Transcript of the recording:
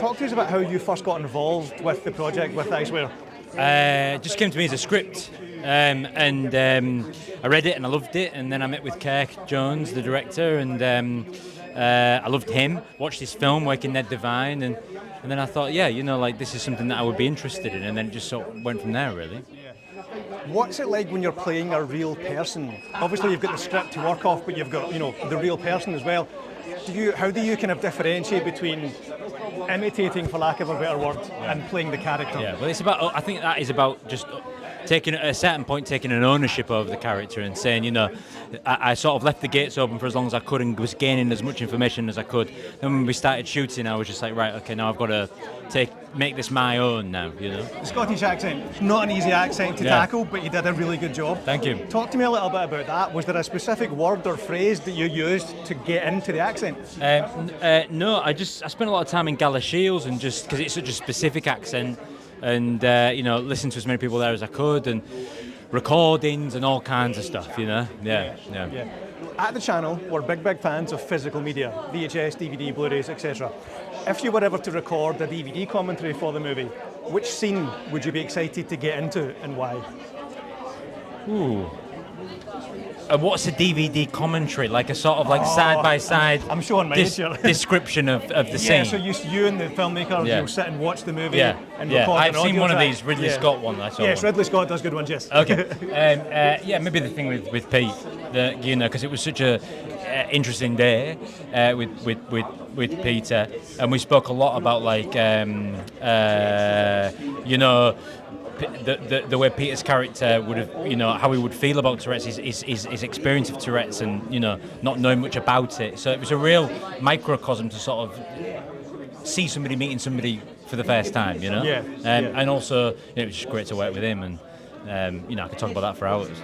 Talk to us about how you first got involved with the project with I Swear. It just came to me as a script, and I read it and I loved it, and then I met with Kirk Jones, the director, and I loved him. Watched his film, Waking Ned Divine, and then I thought, yeah, this is something that I would be interested in, and then it just sort of went from there, really. What's it like when you're playing a real person? Obviously, you've got the script to work off, but you've got the real person as well. How do you kind of differentiate between imitating, for lack of a better word, and playing the character? Yeah, well, it's about. I think that is about just taking at a certain point, taking an ownership of the character and saying, I sort of left the gates open for as long as I could and was gaining as much information as I could. Then when we started shooting, I was just like, right, okay, now I've got to make this my own now. The Scottish accent, not an easy accent to tackle, but you did a really good job. Thank you. Talk to me a little bit about that. Was there a specific word or phrase that you used to get into the accent? No, I spent a lot of time in Galashiels, and just because it's such a specific accent, and listen to as many people there as I could, and recordings and all kinds of stuff. Yeah. At the channel, we're big fans of physical media, VHS, DVD, Blu-rays, etc. If you were ever to record a DVD commentary for the movie, which scene would you be excited to get into and why? Ooh. What's a DVD commentary? Like a sort of side-by-side I'm showing my age here. Description of the scene? Yeah, so you and the filmmaker, you'll sit and watch the movie and record I've an seen audio one track. of these, Ridley Scott one I saw. Yes, Ridley Scott does good ones, yes. Okay. Maybe the thing with Pete, because it was such a interesting day with Peter, and we spoke a lot about the way Peter's character would have, how he would feel about Tourette's, his experience of Tourette's, and not knowing much about it. So it was a real microcosm to sort of see somebody meeting somebody for the first time, And also, it was just great to work with him, and I could talk about that for hours.